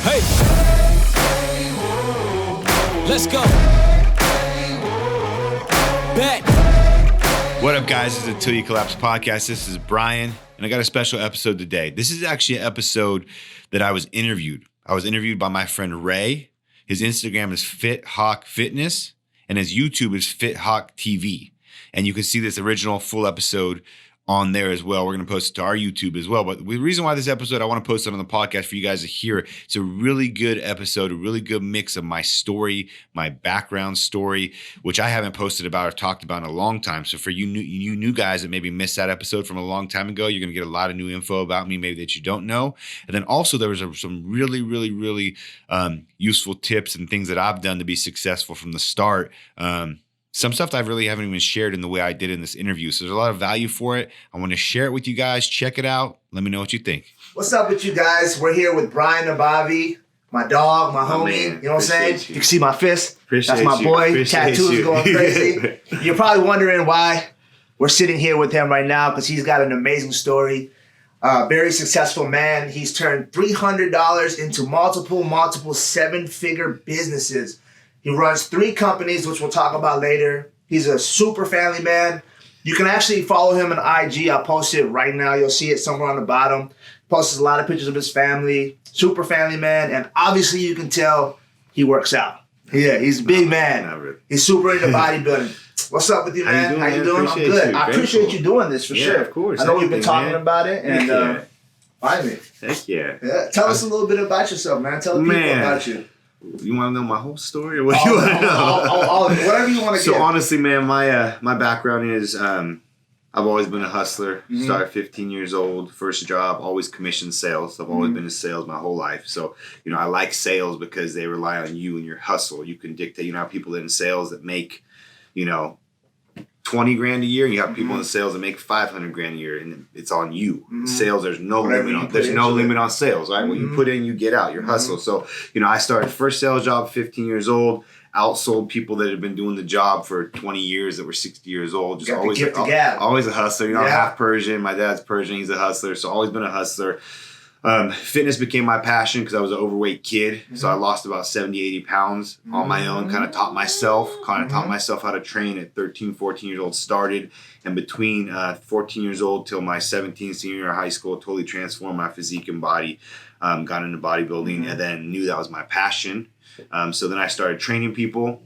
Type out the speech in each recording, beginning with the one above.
Hey, let's go. Bet. What up, guys? This is the Till You Collapse podcast. This is Brian, and I got a special episode today. This is actually an episode that I was interviewed. I was interviewed by my friend Ray. His Instagram is Fit Hawk Fitness, and his YouTube is Fit Hawk TV. And you can see this original full episode on there as well. We're going to post it to our YouTube as well. But the reason why this episode, I want to post it on the podcast for you guys to hear it. It's a really good episode, a really good mix of my story, my background story, which I haven't posted about or talked about in a long time. So for you new guys that maybe missed that episode from a long time ago, you're going to get a lot of new info about me, maybe that you don't know. And then also there was some really useful tips and things that I've done to be successful from the start. Some stuff that I really haven't even shared in the way I did in this interview. So there's a lot of value for it. I want to share it with you guys. Check it out. Let me know what you think. What's up with you guys? We're here with Brian Nabavi, my dog, my homie. Man, you know what I'm saying? You can see my fist. Appreciate That's my you. boy. Appreciate Tattoos you. going crazy. You're probably wondering why we're sitting here with him right now, because he's got an amazing story. Very successful man. He's turned $300 into multiple seven-figure businesses. He runs 3 companies, which we'll talk about later. He's a super family man. You can actually follow him on IG. I'll post it right now. You'll see it somewhere on the bottom. Posts a lot of pictures of his family. Super family man. And obviously you can tell he works out. Yeah, he's a big man. He's super into bodybuilding. What's up with you, man? How you doing? I'm good. I appreciate you doing this for sure. Of course. I know we've been talking about it. And finally. Heck yeah. Tell us a little bit about yourself, man. Tell the people about you. You want to know my whole story, or what you want to know? Whatever you want to get. So honestly, man, my background is I've always been a hustler. Mm-hmm. Started 15 years old, first job, always commission sales. I've always been in sales my whole life. So I like sales because they rely on you and your hustle. You can dictate. You know, people in sales that make 20 grand a year, and you have people in sales that make 500 grand a year, and it's on you. Mm-hmm. Sales, there's no limit on sales, right? What you put in, you get out, your hustle. So, I started first sales job 15 years old, outsold people that had been doing the job for 20 years that were 60 years old. Just always a hustler. I'm half Persian. My dad's Persian. He's a hustler. So always been a hustler. Fitness became my passion because I was an overweight kid. So I lost about 70, 80 pounds on my own, kind of taught myself how to train at 13, 14 years old, started. And between 14 years old till my 17th senior year of high school, totally transformed my physique and body, got into bodybuilding, and then knew that was my passion. So then I started training people.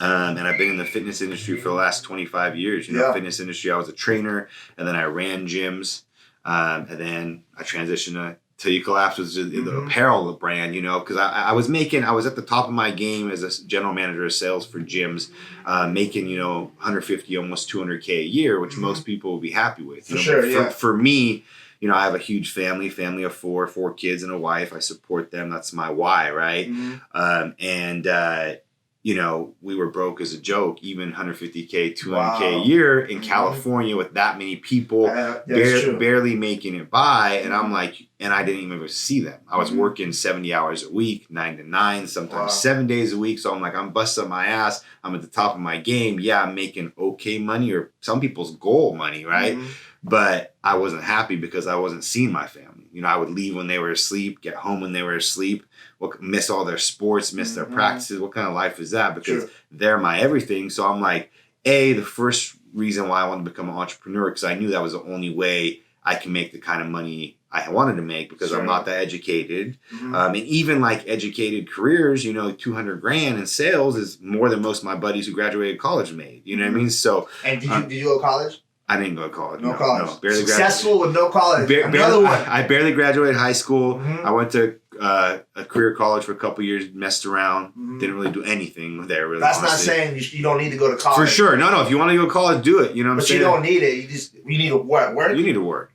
And I've been in the fitness industry for the last 25 years. Fitness industry, I was a trainer, and then I ran gyms. And then I transitioned to Till You Collapse, was the apparel brand, because I was at the top of my game as a general manager of sales for gyms, making, 150, almost 200K a year, which most people will be happy with. For me, I have a huge family of 4 kids and a wife. I support them. That's my why, right? We were broke as a joke, even 150K, 200K a year in California with that many people, barely making it by. And I'm like, and I didn't even see them. I was working 70 hours a week, 9 to 9, sometimes 7 days a week. So I'm like, I'm busting my ass. I'm at the top of my game. Yeah, I'm making okay money, or some people's goal money, right? But I wasn't happy because I wasn't seeing my family. I would leave when they were asleep, get home when they were asleep, miss all their sports, miss their practices. What kind of life is that? Because they're my everything. So I'm like, the first reason why I wanted to become an entrepreneur, because I knew that was the only way I can make the kind of money I wanted to make, because I'm not that educated. And even like educated careers, 200 grand in sales is more than most of my buddies who graduated college made. You know what I mean? So, and did you go to college? I didn't go to college. No college. No, barely Successful with no college. I barely graduated high school. I went to a career college for a couple years, messed around, didn't really do anything there. Really, that's honestly. Not saying you don't need to go to college. For sure. No. If you want to go to college, do it. You know what I'm saying? But you don't need it. You need to work. You need to work.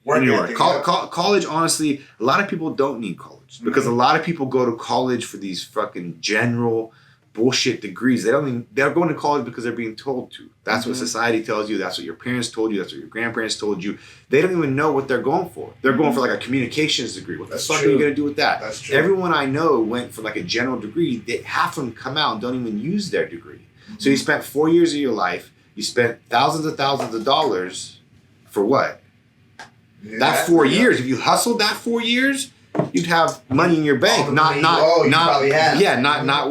College, honestly, a lot of people don't need college because a lot of people go to college for these fucking general bullshit degrees. They're going to college because they're being told to. That's what society tells you. That's what your parents told you. That's what your grandparents told you. They don't even know what they're going for. They're going for like a communications degree. What the fuck are you going to do with that? That's true. Everyone I know went for like a general degree. Half of them come out and don't even use their degree. So you spent 4 years of your life. You spent thousands of dollars for what? That 4 years. If you hustled that 4 years, you'd have money in your bank, not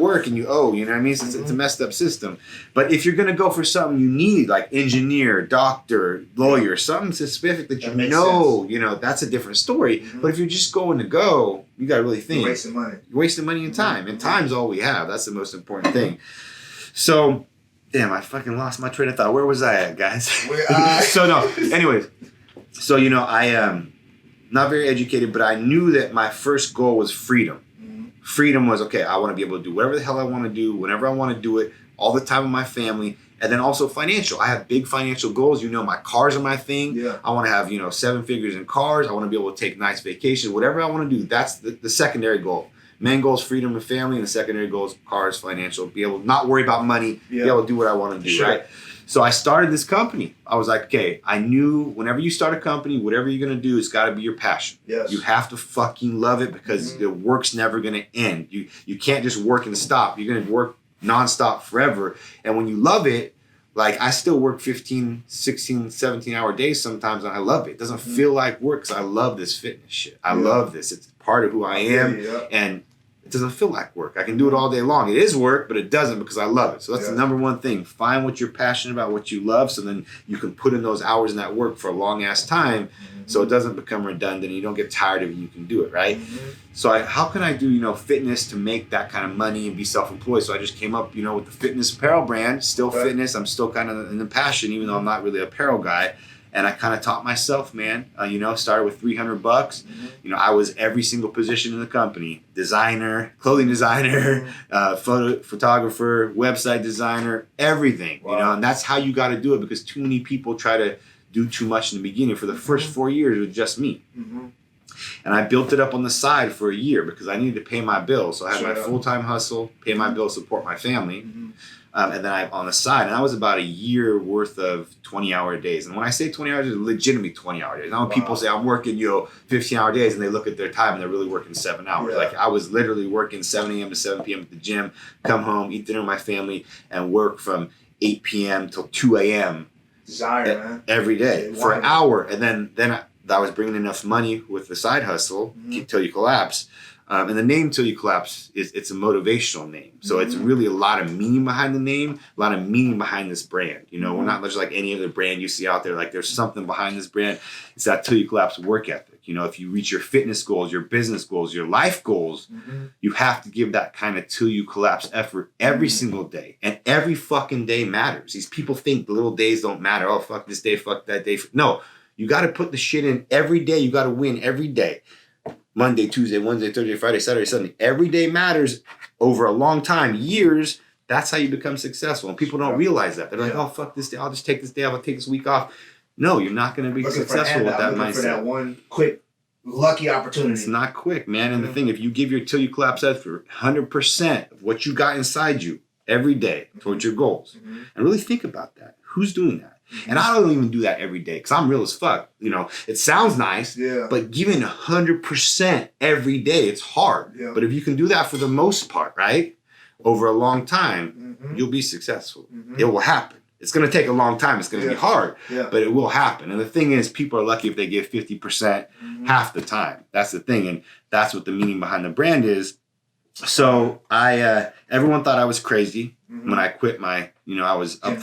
work, and you owe. You know what I mean? It's a messed up system. But if you're gonna go for something you need, like engineer, doctor, lawyer, something specific that you know, that's a different story. But if you're just going to go, you gotta really think. You're wasting money and time, and time's all we have. That's the most important thing. So, damn, I fucking lost my train of thought. Where was I at, guys? Anyways, so I am not very educated, but I knew that my first goal was freedom. Freedom was, okay, I want to be able to do whatever the hell I want to do, whenever I want to do it, all the time with my family. And then also financial. I have big financial goals. My cars are my thing. Yeah. I want to have, 7 figures in cars. I want to be able to take nice vacations. Whatever I want to do, that's the secondary goal. Main goal is freedom and family, and the secondary goal is cars, financial, be able to not worry about money, be able to do what I want to do, right? So I started this company. I was like, okay, I knew whenever you start a company, whatever you're going to do, it's got to be your passion. Yes. You have to fucking love it because the work's never going to end. You can't just work and stop. You're going to work nonstop forever. And when you love it, like I still work 15, 16, 17-hour days sometimes, and I love it. It doesn't feel like work because I love this fitness shit. I love this. It's part of who I am. And it doesn't feel like work. I can do it all day long. It is work, but it doesn't because I love it. So that's the number one thing. Find what you're passionate about, what you love, so then you can put in those hours in that work for a long ass time so it doesn't become redundant and you don't get tired of it and you can do it, right? So how can I do, fitness to make that kind of money and be self-employed? So I just came up, with the fitness apparel brand, still fitness. I'm still kind of in the passion, even though I'm not really an apparel guy. And I kind of taught myself, man, started with $300. I was every single position in the company: designer, clothing designer, photographer, website designer, everything, and that's how you got to do it because too many people try to do too much in the beginning. For the first 4 years, it was just me. And I built it up on the side for a year because I needed to pay my bills. So I had my full-time hustle, pay my bills, support my family. And then I on the side, and that was about a year worth of 20-hour days. And when I say 20 hours, it's legitimately 20-hour days. Now when people say I'm working 15-hour days and they look at their time and they're really working 7 hours. Like I was literally working 7 a.m. to 7 p.m. at the gym, come home, eat dinner with my family, and work from 8 p.m. till 2 a.m. Every day for an hour. And then I was bringing enough money with the side hustle till you collapse. And the name Till You Collapse, it's a motivational name. So it's really a lot of meaning behind the name, a lot of meaning behind this brand. We're not just like any other brand you see out there. Like there's something behind this brand. It's that Till You Collapse work ethic. If you reach your fitness goals, your business goals, your life goals, you have to give that kind of Till You Collapse effort every single day. And every fucking day matters. These people think the little days don't matter. Oh, fuck this day, fuck that day. No, you got to put the shit in every day. You got to win every day. Monday, Tuesday, Wednesday, Thursday, Friday, Saturday, Sunday. Every day matters over a long time, years. That's how you become successful. And people don't realize that. They're like, oh, fuck this day. I'll just take this day off. I'll take this week off. No, you're not going to be successful with that mindset. For that one quick, lucky opportunity. It's not quick, man. And the thing, if you give your Till You Collapse effort 100% of what you got inside you every day towards your goals, and really think about that. Who's doing that? And I don't even do that every day because I'm real as fuck. It sounds nice, but giving 100% every day, it's hard. But if you can do that for the most part, right, over a long time, you'll be successful. It will happen. It's going to take a long time. It's going to be hard, but it will happen. And the thing is, people are lucky if they give 50% half the time. That's the thing. And that's what the meaning behind the brand is. So everyone thought I was crazy when I quit my, I was up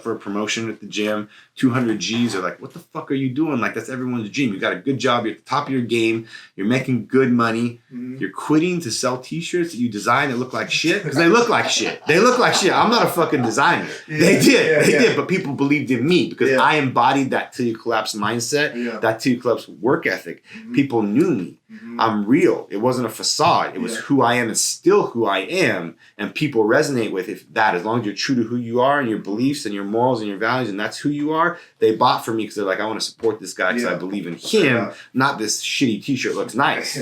for a promotion at the gym, 200 G's. They're like, what the fuck are you doing? Like, that's everyone's dream. You got a good job. You're at the top of your game. You're making good money. You're quitting to sell t-shirts that you design that look like shit. Because they look like shit. They look like shit. I'm not a fucking designer. They did. But people believed in me because I embodied that Till You Collapse mindset, that Till You Collapse work ethic. People knew me. I'm real. It wasn't a facade. It was who I am and still who I am. And people resonate with that. As long as you're true to who you are and your beliefs and your morals and your values, and that's who you are, they bought from me because they're like, I want to support this guy because I believe in him, not this shitty t-shirt looks nice.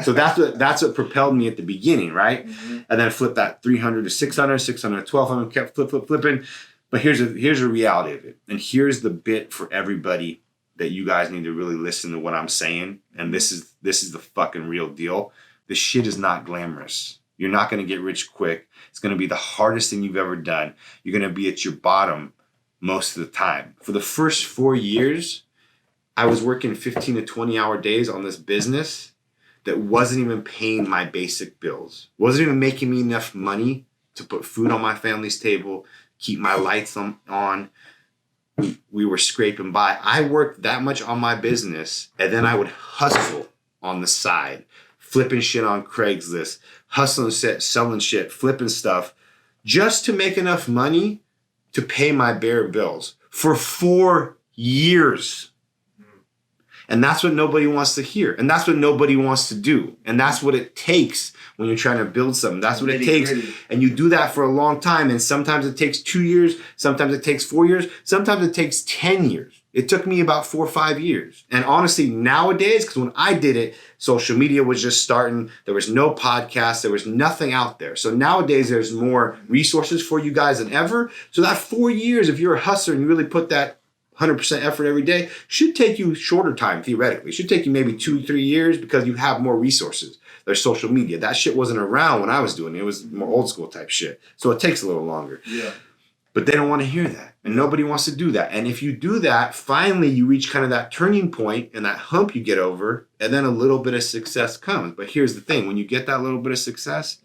So that's what propelled me at the beginning, right? And then flip that 300 to 600, 600 to 1200, kept flipping. But here's a reality of it. And here's the bit for everybody that you guys need to really listen to what I'm saying. And this is the fucking real deal. This shit is not glamorous. You're not going to get rich quick. It's going to be the hardest thing you've ever done. You're going to be at your bottom most of the time. For the first 4 years, I was working 15 to 20 hour days on this business that wasn't even paying my basic bills, wasn't even making me enough money to put food on my family's table, keep my lights on. We were scraping by. I worked that much on my business, and then I would hustle on the side, flipping shit on Craigslist, hustling shit, selling shit, flipping stuff, just to make enough money to pay my bare bills for 4 years. And that's what nobody wants to hear. And that's what nobody wants to do. And that's what it takes when you're trying to build something. That's what it takes. And you do that for a long time. And sometimes it takes 2 years. Sometimes it takes 4 years. Sometimes it takes 10 years. It took me about 4 or 5 years. And honestly, nowadays, because when I did it, social media was just starting. There was no podcast. There was nothing out there. So nowadays, there's more resources for you guys than ever. So that 4 years, if you're a hustler and you really put that 100% effort every day, should take you shorter time, theoretically. It should take you maybe 2-3 years because you have more resources. There's social media. That shit wasn't around when I was doing it. It was more old school type shit. So it takes a little longer. Yeah. But they don't want to hear that. And nobody wants to do that. And if you do that, finally you reach kind of that turning point and that hump you get over, and then a little bit of success comes. But here's the thing. When you get that little bit of success,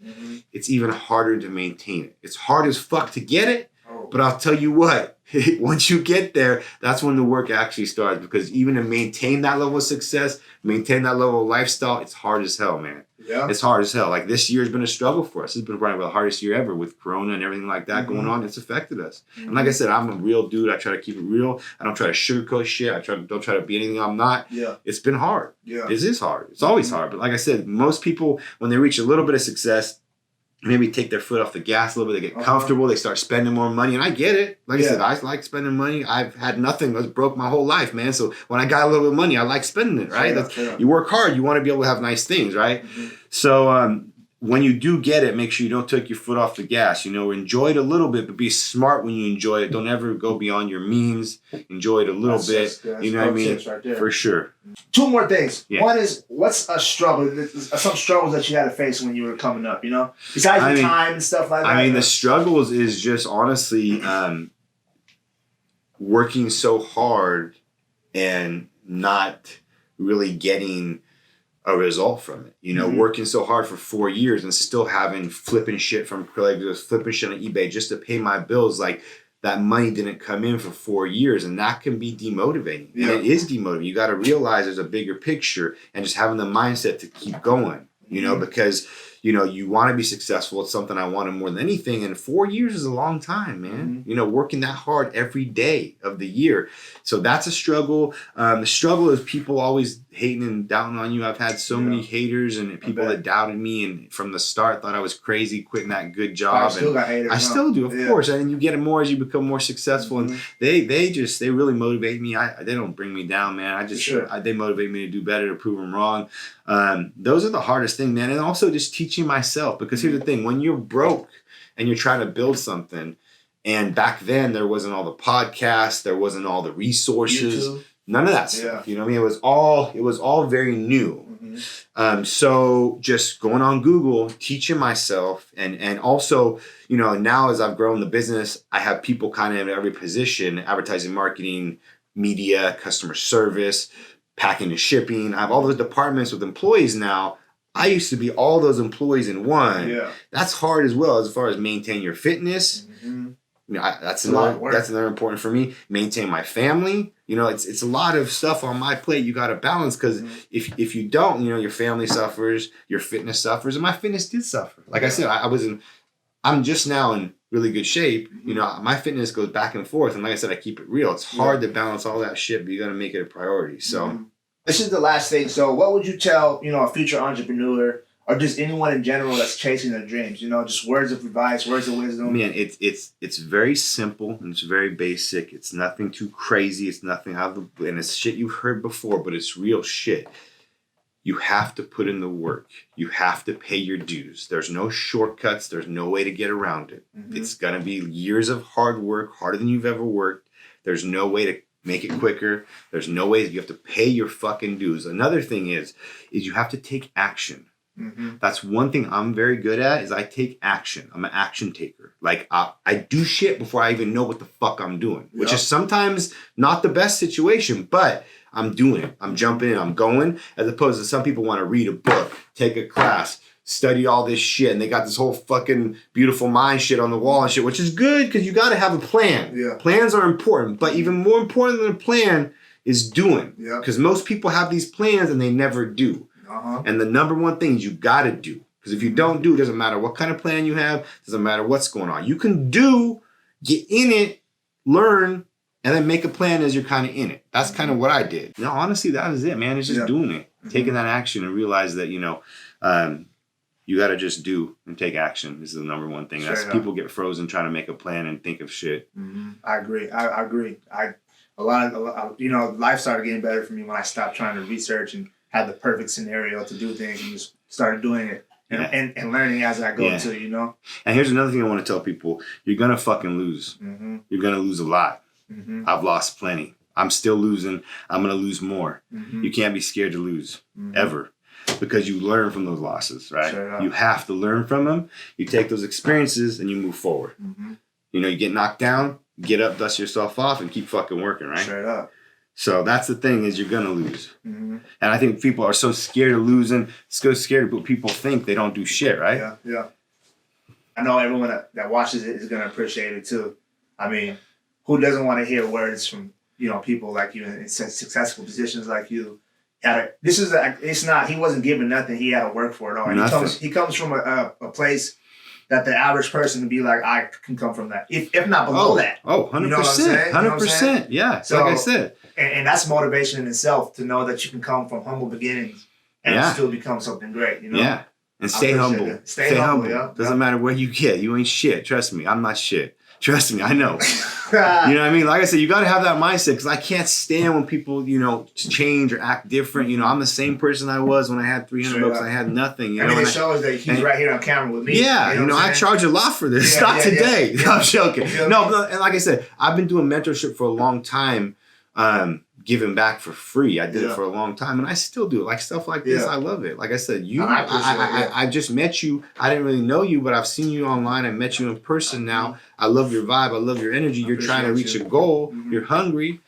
it's even harder to maintain it. It's hard as fuck to get it. But I'll tell you what, once you get there, that's when the work actually starts. Because even to maintain that level of success, maintain that level of lifestyle, it's hard as hell, man. Yeah. It's hard as hell. Like this year's been a struggle for us. It's been probably the hardest year ever with Corona and everything like that going on. It's affected us. And like I said, I'm a real dude. I try to keep it real. I don't try to sugarcoat shit. Don't try to be anything I'm not. Yeah. It's been hard. Yeah. It is hard. It's always hard. But like I said, most people, when they reach a little bit of success, maybe take their foot off the gas a little bit. They get comfortable. They start spending more money. And I get it. Like I said, I like spending money. I've had nothing. I was broke my whole life, man. So when I got a little bit of money, I like spending it, right? You work hard. You want to be able to have nice things, right? So when you do get it, make sure you don't take your foot off the gas. You know, enjoy it a little bit, but be smart when you enjoy it. Don't ever go beyond your means. Enjoy it a little bit. You know what I mean? Right, for sure. 2 more things. Yeah. One is, what's a struggle? Some struggles that you had to face when you were coming up, you know? Besides the time and stuff like that. I mean, the struggles is just honestly working so hard and not really getting a result from it. You know, working so hard for 4 years and still having flipping shit from Craigslist, flipping shit on eBay just to pay my bills. Like, that money didn't come in for 4 years, and that can be demotivating. Yeah. And it is demotivating. You got to realize there's a bigger picture, and just having the mindset to keep going, you know, because, you know, you want to be successful. It's something I wanted more than anything. And 4 years is a long time, man. You know, working that hard every day of the year. So that's a struggle. The struggle is people always hating and doubting on you. I've had so many haters and people that doubted me, and from the start thought I was crazy quitting that good job. I still got haters. I still do, of course. And you get it more as you become more successful. And they really motivate me. They don't bring me down, man. They motivate me to do better, to prove them wrong. Those are the hardest thing, man. And also just teaching myself, because here's the thing, when you're broke and you're trying to build something, and back then there wasn't all the podcasts, there wasn't all the resources, YouTube. None of that stuff. You know what I mean? It was all very new. So just going on Google, teaching myself, and also, you know, now as I've grown the business, I have people kind of in every position: advertising, marketing, media, customer service, packing and shipping. I have all those departments with employees now. I used to be all those employees in one. Yeah. That's hard as well, as far as maintain your fitness. You know, that's another important for me. Maintain my family. You know, it's a lot of stuff on my plate you got to balance, because if you don't, you know, your family suffers, your fitness suffers, and my fitness did suffer. Like I said, I'm just now in really good shape. You know, my fitness goes back and forth, and like I said, I keep it real. It's hard to balance all that shit, but you got to make it a priority. So this is the last thing. So what would you tell, you know, a future entrepreneur, or just anyone in general that's chasing their dreams? You know, just words of advice, words of wisdom. Man, it's very simple and it's very basic. It's nothing too crazy. It's nothing out of the, and it's shit you've heard before, but it's real shit. You have to put in the work. You have to pay your dues. There's no shortcuts. There's no way to get around it. It's gonna be years of hard work, harder than you've ever worked. There's no way to make it quicker. There's no way. You have to pay your fucking dues. Another thing is you have to take action. That's one thing I'm very good at, is I take action. I'm an action taker. Like I do shit before I even know what the fuck I'm doing, which is sometimes not the best situation, but I'm doing it. I'm jumping in. I'm going. As opposed to some people want to read a book, take a class, study all this shit, and they got this whole fucking beautiful mind shit on the wall and shit, which is good because you got to have a plan. Yeah. Plans are important, but even more important than a plan is doing. Yeah. Because most people have these plans and they never do. Uh-huh. And the number one thing is you got to do. Because if you don't do, it doesn't matter what kind of plan you have, doesn't matter what's going on. You can do, get in it, learn, and then make a plan as you're kind of in it. That's kind of what I did. No, honestly, that is it, man. It's just doing it. Taking that action and realize that, you know, you got to just do and take action. This is the number one thing. That's people get frozen trying to make a plan and think of shit. Mm-hmm. I agree. I agree. A lot, you know, life started getting better for me when I stopped trying to research and had the perfect scenario to do things and just started doing it and learning as I go too, you know? And here's another thing I want to tell people. You're going to fucking lose. Mm-hmm. You're going to lose a lot. Mm-hmm. I've lost plenty. I'm still losing. I'm going to lose more. Mm-hmm. You can't be scared to lose ever. Because you learn from those losses, right? Sure. You have to learn from them. You take those experiences and you move forward. Mm-hmm. You know, you get knocked down, get up, dust yourself off, and keep fucking working, right? Straight up. So that's the thing is you're gonna lose. Mm-hmm. And I think people are so scared of losing, so scared of what people think they don't do shit, right? Yeah, yeah. I know everyone that watches it is gonna appreciate it too. I mean, who doesn't want to hear words from, you know, people like you in successful positions like you? He wasn't given nothing. He had to work for it all. And he comes from a place that the average person would be like, I can come from that. If not below that. Oh, 100%. You know what I'm saying? 100%. Yeah. So, like I said. And that's motivation in itself to know that you can come from humble beginnings and still become something great, you know? Yeah. And stay humble. Stay humble. Yeah. Doesn't matter where you get. You ain't shit. Trust me. I'm not shit. Trust me, I know. You know what I mean? Like I said, you got to have that mindset because I can't stand when people, you know, change or act different. You know, I'm the same person I was when I had 300 bucks. I had nothing. You know? I mean, it shows that he's right here on camera with me. Yeah, you know, I charge a lot for this. Not today. Yeah. I'm joking. No, and like I said, I've been doing mentorship for a long time. Giving back for free. I did it for a long time and I still do it. Like stuff like this, I love it. Like I said, I just met you. I didn't really know you, but I've seen you online. I met you in person now. I love your vibe. I love your energy. You're trying to reach a goal. You're hungry.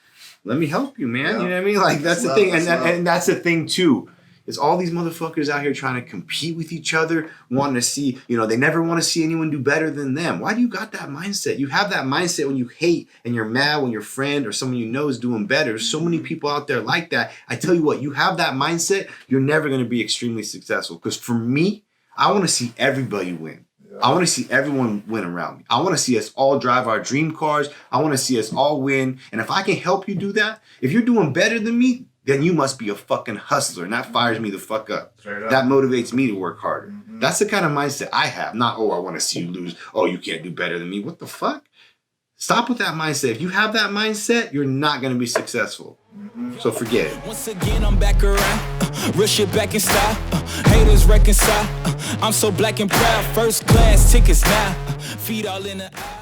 Let me help you, man. You know what I mean? Like that's the thing. And that's the thing too. Is all these motherfuckers out here trying to compete with each other, wanting to see, you know, they never want to see anyone do better than them. Why do you got that mindset? You have that mindset when you hate and you're mad when your friend or someone you know is doing better. There's so many people out there like that. I tell you what, you have that mindset, you're never going to be extremely successful. Because for me, I want to see everybody win. I want to see everyone win around me. I want to see us all drive our dream cars. I want to see us all win. And if I can help you do that, if you're doing better than me, then you must be a fucking hustler. And that fires me the fuck up. That motivates me to work harder. Mm-hmm. That's the kind of mindset I have. Not, oh, I want to see you lose. Oh, you can't do better than me. What the fuck? Stop with that mindset. If you have that mindset, you're not going to be successful. Mm-hmm. So forget it. Once again, I'm back around. Real shit back in style. Haters reconcile. I'm so black and proud. First class tickets now. Feet all in the